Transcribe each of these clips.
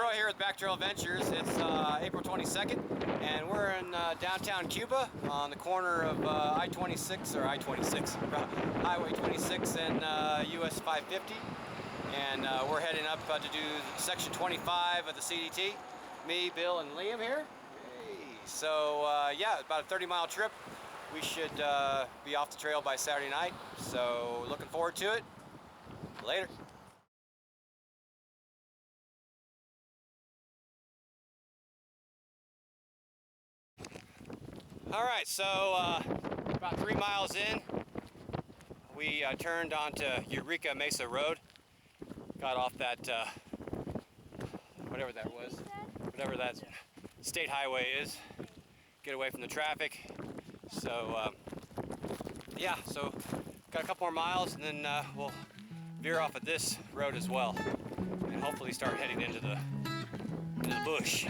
Troy here with Back Trail Adventures. It's April 22nd, and we're in downtown Cuba on the corner of I-26 or I-26, Highway 26 and US 550. And we're heading up to do section 25 of the CDT. Me, Bill, and Liam here. Hey. So yeah, about a 30-mile trip. We should be off the trail by Saturday night. So looking forward to it. Later. All right, so about 3 miles in, we turned onto Eureka Mesa Road. Got off that, whatever that was, whatever that state highway is. Get away from the traffic. So, yeah, so got a couple more miles and then we'll veer off of this road as well. And hopefully start heading into the bush.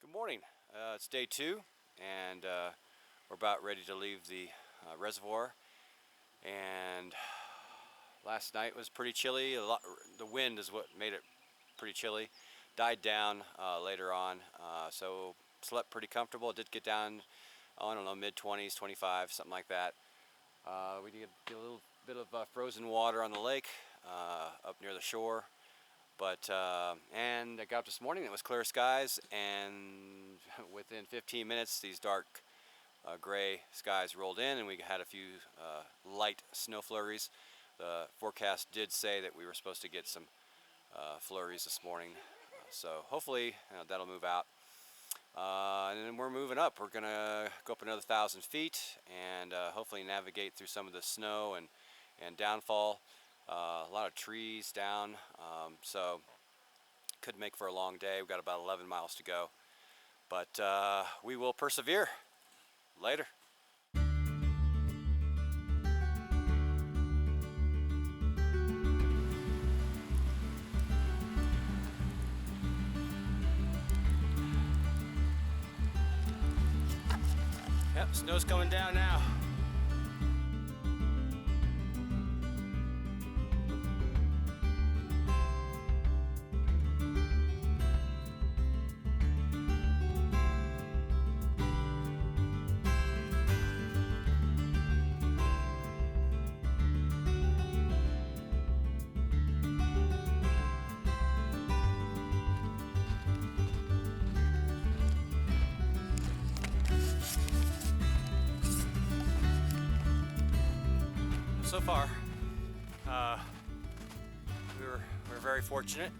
Good morning. It's day 2, and we're about ready to leave the reservoir. And last night was pretty chilly. The wind is what made it pretty chilly. Died down later on, so slept pretty comfortable. It did get down, I don't know, mid-20s, 25, something like that. We did get a little bit of frozen water on the lake up near the shore. But and I got up this morning, it was clear skies, and within 15 minutes these dark gray skies rolled in, and we had a few light snow flurries. The forecast did say that we were supposed to get some flurries this morning, so hopefully that'll move out. And then we're moving up. We're gonna go up another 1,000 feet and hopefully navigate through some of the snow and downfall. A lot of trees down, so could make for a long day. We've got about 11 miles to go, but we will persevere. Later. Yep, snow's coming down now. So far, we're very fortunate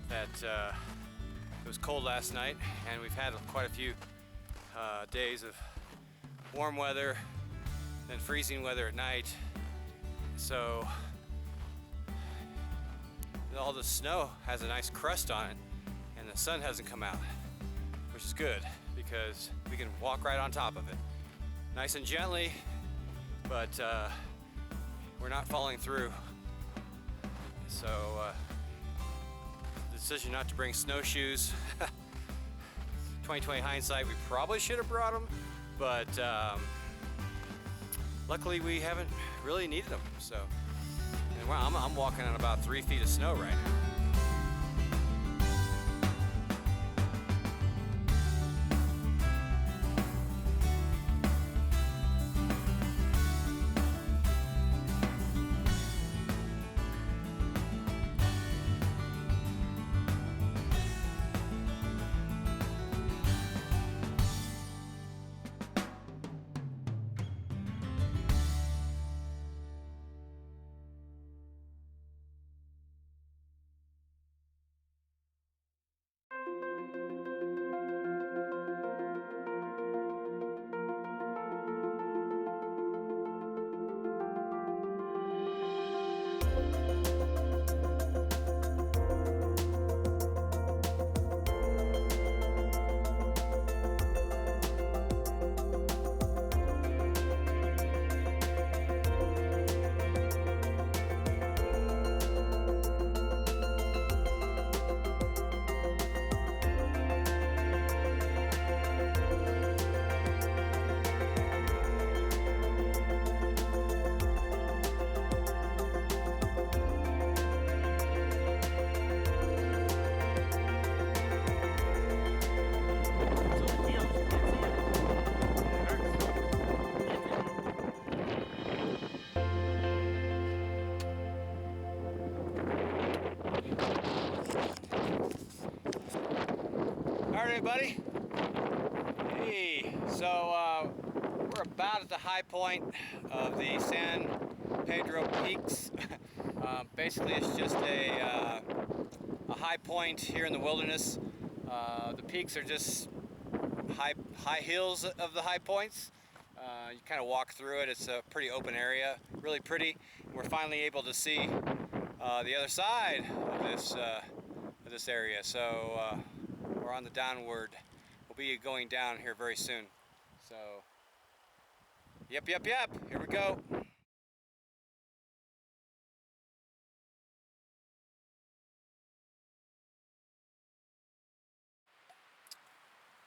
that it was cold last night, and we've had quite a few days of warm weather, then freezing weather at night. So all the snow has a nice crust on it, and the sun hasn't come out, which is good because we can walk right on top of it, nice and gently, but we're not falling through. So the decision not to bring snowshoes, 2020 hindsight, we probably should have brought them, but luckily we haven't really needed them. So, and I'm walking on about 3 feet of snow right now. Everybody. Hey, so we're about at the high point of the San Pedro peaks. Basically, it's just a high point here in the wilderness. The peaks are just high hills of the high points. You kind of walk through it. It's a pretty open area, really pretty. We're finally able to see the other side of this area. So we're on the downward. We'll be going down here very soon. So, yep, here we go.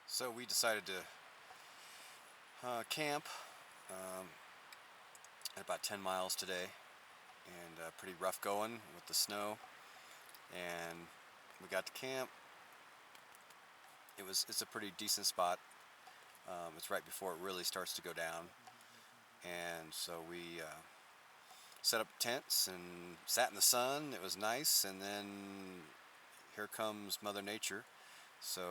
So we decided to camp at about 10 miles today, and pretty rough going with the snow. And we got to camp. It's a pretty decent spot. It's right before it really starts to go down, and so we set up tents and sat in the sun. It was nice, and then here comes Mother Nature. So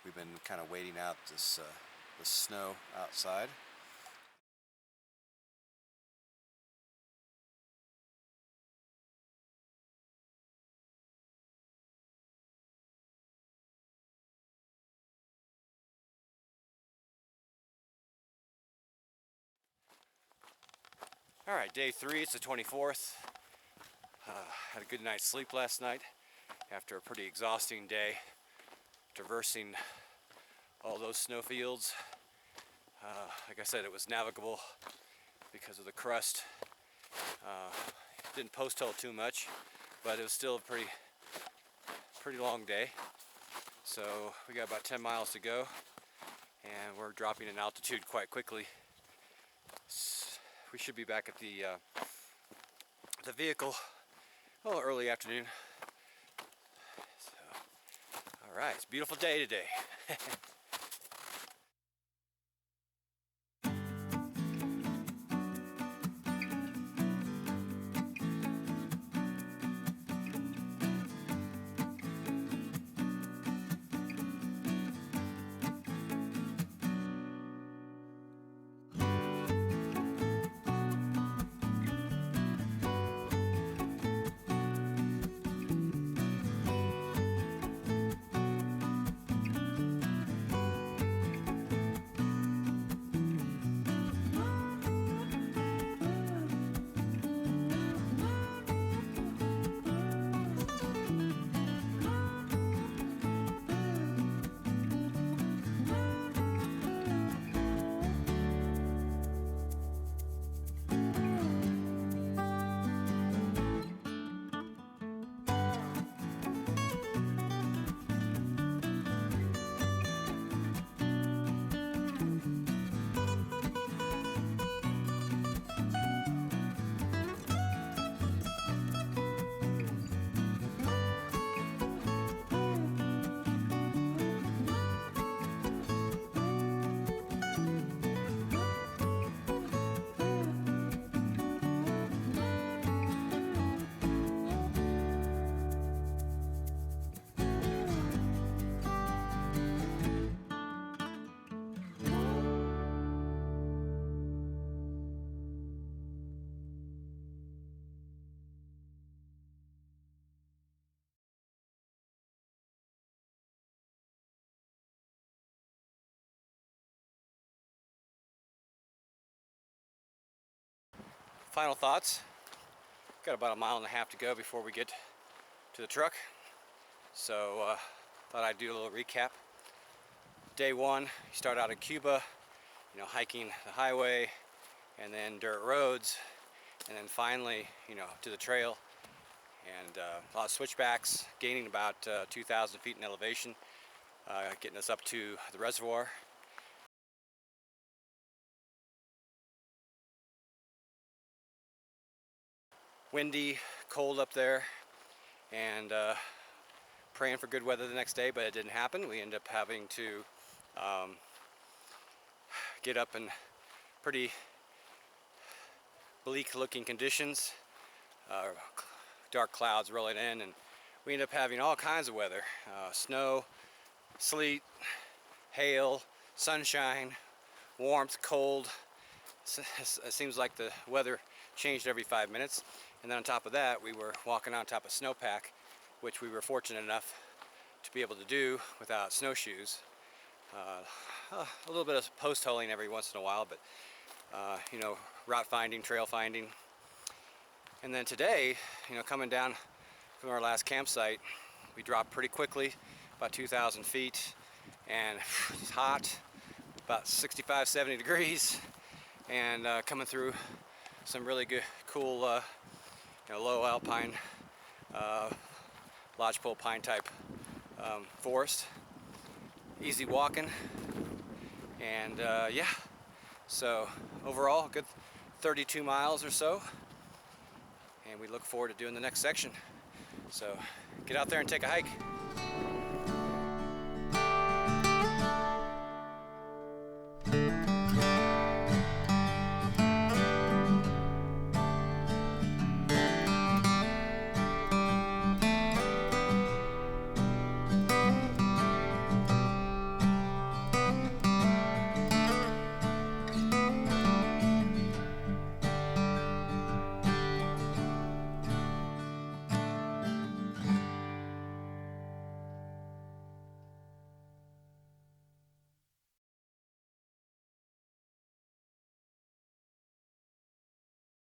we've been kind of waiting out this snow outside. All right, day 3, it's the 24th. Had a good night's sleep last night after a pretty exhausting day traversing all those snowfields. Like I said, it was navigable because of the crust. Didn't post-hole too much, but it was still a pretty long day. So we got about 10 miles to go, and we're dropping in altitude quite quickly. We should be back at the vehicle early afternoon. So, all right, it's a beautiful day today. Final thoughts. Got about 1.5 miles to go before we get to the truck. So thought I'd do a little recap. Day 1, you start out in Cuba, hiking the highway and then dirt roads, and then finally, to the trail, and a lot of switchbacks, gaining about 2,000 feet in elevation, getting us up to the reservoir. Windy, cold up there, and praying for good weather the next day, but it didn't happen. We ended up having to get up in pretty bleak looking conditions, dark clouds rolling in, and we ended up having all kinds of weather, snow, sleet, hail, sunshine, warmth, cold. It seems like the weather changed every 5 minutes. And then on top of that, we were walking on top of snowpack, which we were fortunate enough to be able to do without snowshoes. A little bit of post-holing every once in a while, but route finding, trail finding. And then today, coming down from our last campsite, we dropped pretty quickly, about 2,000 feet, and it's hot, about 65, 70 degrees, and coming through some really good, cool, low alpine, lodgepole pine type forest. Easy walking, and yeah, so overall a good 32 miles or so, and we look forward to doing the next section. So get out there and take a hike.